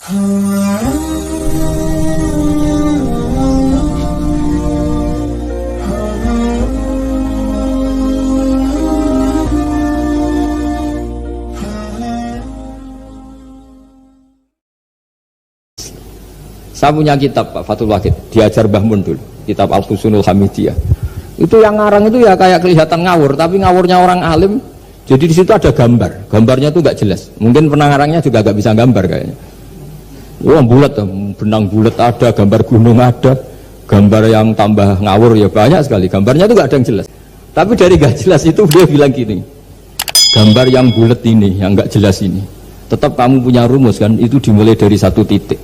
Saya punya kitab Pak Fathul Wahid, diajar Mbah Mun dulu, kitab Al-Husunul Hamidiyah. Itu yang ngarang itu ya kayak kelihatan ngawur, tapi ngawurnya orang alim. Jadi di situ ada gambar, gambarnya itu nggak jelas. Mungkin pengarangnya juga nggak bisa gambar kayaknya. Wah bulat, benang bulat ada, gambar gunung ada, gambar yang tambah ngawur ya banyak sekali. Gambarnya itu nggak ada yang jelas. Tapi dari nggak jelas itu dia bilang gini, gambar yang bulat ini, yang nggak jelas ini, tetap kamu punya rumus kan? Itu dimulai dari satu titik.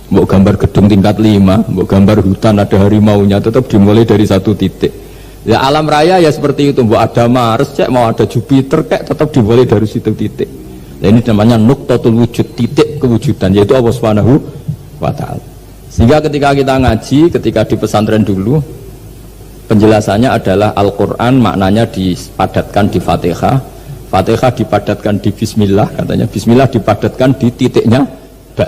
Mau gambar gedung tingkat 5, mau gambar hutan ada harimaunya, tetap dimulai dari satu titik. Ya alam raya ya seperti itu, mau ada Mars, cek mau ada Jupiter, kayak tetap dimulai dari situ titik. Nah, ini namanya nuqtatul wujud, titik kewujudan, yaitu Allah Subhanahu wa Ta'ala. Sehingga ketika kita ngaji, ketika di pesantren dulu, penjelasannya adalah Al-Quran maknanya dipadatkan di Fatihah, Fatihah dipadatkan di Bismillah, katanya Bismillah dipadatkan di titiknya ba.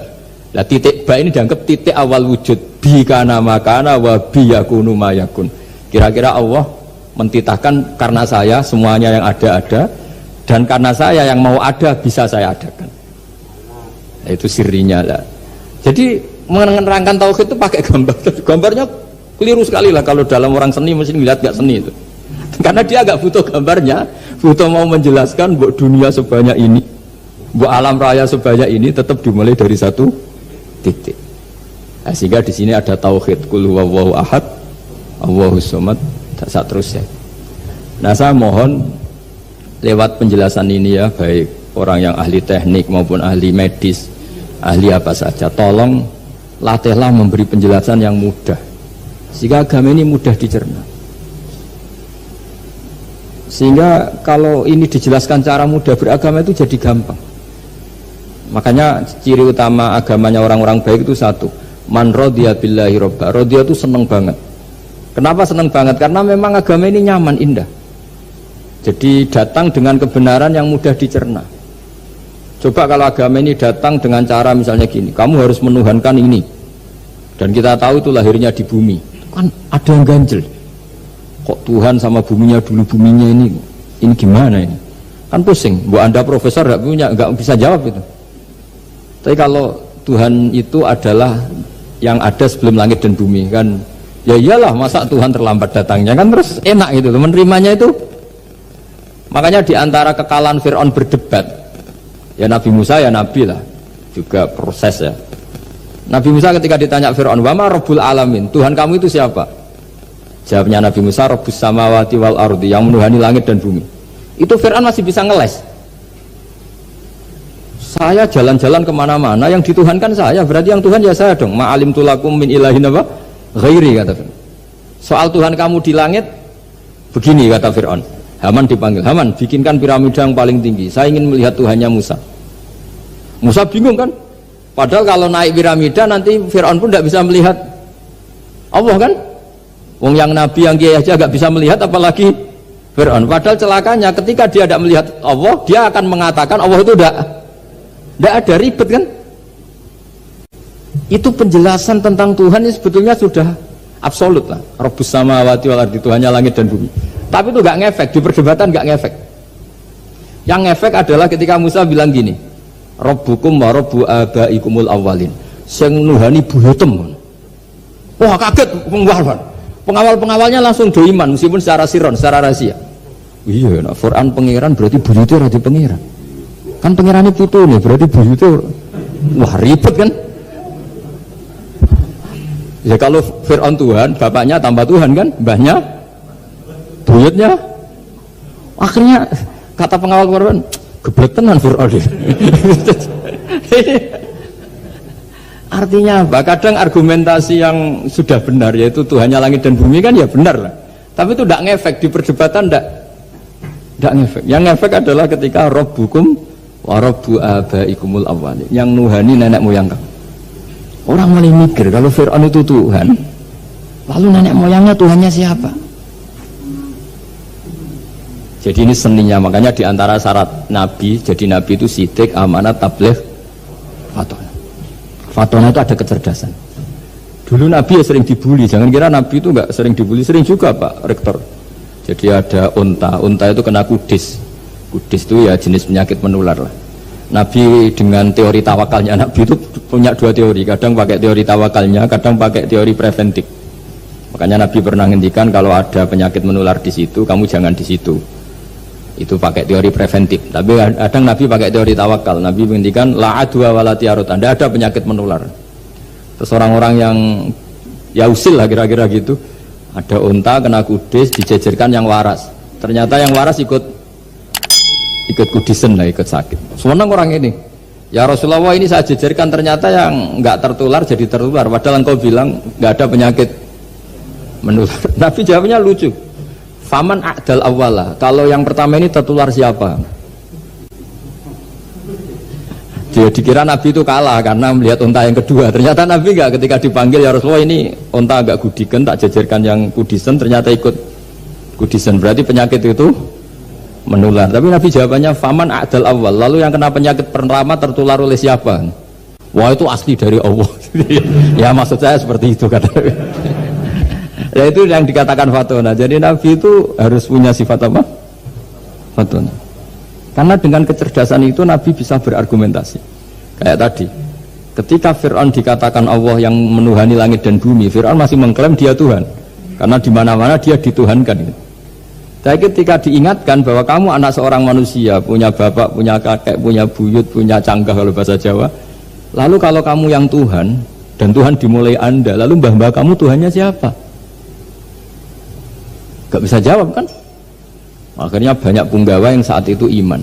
Nah titik ba ini dianggap titik awal wujud, bi kana makana wa bi yakunu mayakun. Kira-kira Allah mentitahkan karena saya semuanya yang ada, dan karena saya yang mau ada bisa saya adakan. Nah, itu sirinya lah. Jadi menerangkan tauhid itu pakai gambar. Gambarnya keliru sekali lah kalau dalam orang seni mesti melihat gak seni itu. Karena dia agak butuh gambarnya, butuh mau menjelaskan buat dunia sebanyak ini, buat alam raya sebanyak ini tetap dimulai dari satu titik. Nah, sehingga di sini ada tauhid qul huwallahu ahad, Allahus samad, tak terusnya. Nah, saya mohon lewat penjelasan ini ya, baik orang yang ahli teknik maupun ahli medis, ahli apa saja, tolong latihlah memberi penjelasan yang mudah sehingga agama ini mudah dicerna. Sehingga kalau ini dijelaskan cara mudah beragama itu jadi gampang. Makanya ciri utama agamanya orang-orang baik itu satu, man radiya billahi robba. Radiya itu seneng banget. Kenapa seneng banget? Karena memang agama ini nyaman, indah. Jadi datang dengan kebenaran yang mudah dicerna. Coba kalau agama ini datang dengan cara misalnya gini, kamu harus menuhankan ini, dan kita tahu itu lahirnya di bumi, kan ada yang ganjel. Kok Tuhan sama buminya dulu, buminya ini gimana ini? Kan pusing. Bu Anda profesor nggak bisa jawab itu. Tapi kalau Tuhan itu adalah yang ada sebelum langit dan bumi, kan ya iyalah, masa Tuhan terlambat datangnya, kan terus enak gitu menerimanya itu. Makanya diantara kekalahan Fir'aun berdebat, ya Nabi Musa ya Nabi lah, juga proses ya. Nabi Musa ketika ditanya Fir'aun, wa ma rabbul alamin, Tuhan kamu itu siapa? Jawabnya Nabi Musa, rabbus samawati wal ardi, yang menuhani langit dan bumi. Itu Fir'aun masih bisa ngeles. Saya jalan-jalan kemana-mana, yang dituhankan saya, berarti yang Tuhan ya saya dong. Ma'alim tulakum min ilahin apa? Ghairi, kata Fir'aun. Soal Tuhan kamu di langit, begini kata Fir'aun. Haman dipanggil, Haman bikinkan piramida yang paling tinggi, saya ingin melihat Tuhannya Musa. Musa bingung kan? Padahal kalau naik piramida nanti Fir'aun pun tidak bisa melihat Allah kan? Wong yang Nabi yang kiai aja gak bisa melihat, apalagi Fir'aun. Padahal celakanya ketika dia tidak melihat Allah, dia akan mengatakan Allah itu tidak ada, ribet kan? Itu penjelasan tentang Tuhan ini sebetulnya sudah absolut lah. Rabbus samawati wal ardi, Tuhannya langit dan bumi. Tapi itu gak ngefek, di perdebatan gak ngefek. Yang ngefek adalah ketika Musa bilang gini, Rabbukum wa rabbu abaikumul awwalin, sing nuhani buyutem. Wah kaget pengawal-pengawalnya langsung doiman meskipun secara siron, secara rahasia. Iya, nah, Quran pangeran berarti buyutnya rada pangeran. Kan pangerannya putu nih, berarti buyutnya wah ribet kan? Ya kalau Fir'aun Tuhan, bapaknya tambah Tuhan kan, mbahnya buyutnya. Akhirnya kata pengawal Quran, gebletenan Fir'aun. Artinya apa? Kadang argumentasi yang sudah benar, yaitu Tuhannya langit dan bumi kan ya benar lah. Tapi itu tidak ngefek di perdebatan, tidak ngefek. Yang ngefek adalah ketika Rabbukum wa rabbu abaikumul awwalin, yang nuhani nenek moyang kamu. Orang mulai mikir kalau Fir'aun itu Tuhan, lalu nenek moyangnya Tuhannya siapa? Jadi ini seninya, makanya diantara syarat Nabi, jadi Nabi itu sidik, amanat, tabligh, fatwa. Fatona itu ada kecerdasan. Dulu Nabi ya sering dibully, jangan kira Nabi itu nggak sering dibully, sering juga Pak Rektor. Jadi ada unta itu kena kudis. Kudis itu ya jenis penyakit menular lah. Nabi dengan teori tawakalnya, Nabi itu punya dua teori, kadang pakai teori tawakalnya, kadang pakai teori preventif. Makanya Nabi pernah ngendikan kalau ada penyakit menular di situ, kamu jangan di situ. Itu pakai teori preventif. Tapi kadang Nabi pakai teori tawakal. Nabi menghentikan la adwa wala tiarut. Anda ada penyakit menular. Terus orang-orang yang ya usil lah kira-kira gitu. Ada unta kena kudis dijejerkan yang waras. Ternyata yang waras ikut kudisen lah, ikut sakit. Semenang orang ini. Ya Rasulullah ini saya jejerkan ternyata yang enggak tertular jadi tertular. Padahal engkau bilang enggak ada penyakit menular. Nabi jawabnya lucu. Faman a'dal awwala. Kalau yang pertama ini tertular siapa? Dia dikira Nabi itu kalah karena melihat unta yang kedua. Ternyata Nabi enggak, ketika dipanggil ya Rasulullah ini unta agak gudikan, tak jejerkan yang kudisen, ternyata ikut kudisen. Berarti penyakit itu menular. Tapi Nabi jawabannya faman a'dal awwal. Lalu yang kena penyakit pertama tertular oleh siapa? Wah itu asli dari Allah. Ya maksud saya seperti itu kata. Ya itu yang dikatakan fatona. Jadi Nabi itu harus punya sifat apa? Fatona. Karena dengan kecerdasan itu Nabi bisa berargumentasi. Kayak tadi, ketika Fir'aun dikatakan Allah yang menuhani langit dan bumi, Fir'aun masih mengklaim dia Tuhan. Karena di mana-mana dia dituhankan. Tapi ketika diingatkan bahwa kamu anak seorang manusia, punya bapak, punya kakek, punya buyut, punya canggah kalau bahasa Jawa. Lalu kalau kamu yang Tuhan dan Tuhan dimulai Anda, lalu mbah-mbah kamu Tuhannya siapa? Gak bisa jawab kan? Akhirnya banyak punggawa yang saat itu iman.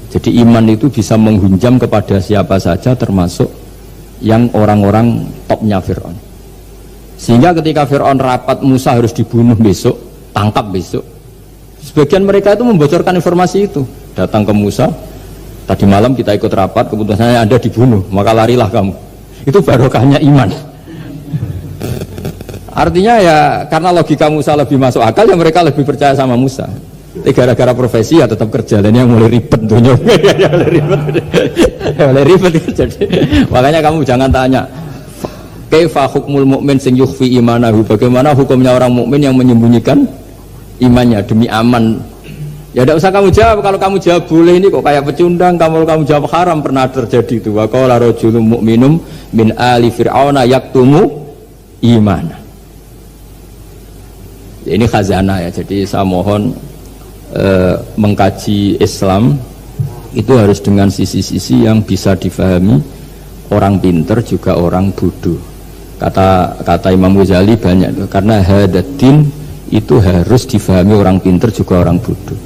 Jadi iman itu bisa menghunjam kepada siapa saja termasuk yang orang-orang topnya Fir'aun. Sehingga ketika Fir'aun rapat Musa harus dibunuh besok, tangkap besok, sebagian mereka itu membocorkan informasi itu. Datang ke Musa, tadi malam kita ikut rapat, keputusannya Anda dibunuh, maka larilah kamu. Itu barokahnya iman. Artinya ya karena logika Musa lebih masuk akal, ya mereka lebih percaya sama Musa. Gara-gara profesi ya tetap kerja, dan yang mulai ribet tuh mulai ribet. Jadi makanya kamu jangan tanya kaifa hukmul mukmin sing yukhfi imanahu, bagaimana hukumnya orang mukmin yang menyembunyikan imannya demi aman. Ya tidak usah kamu jawab. Kalau kamu jawab boleh ini kok kayak pecundang. Kalau kamu jawab haram, pernah terjadi itu. Wa qala rajulun mu'minum min ali fir'auna yaktumu imana. Ini khazanah ya, jadi saya mohon mengkaji Islam itu harus dengan sisi-sisi yang bisa difahami orang pinter juga orang bodoh. Kata Imam Ghazali banyak, karena hadatin itu harus difahami orang pinter juga orang bodoh.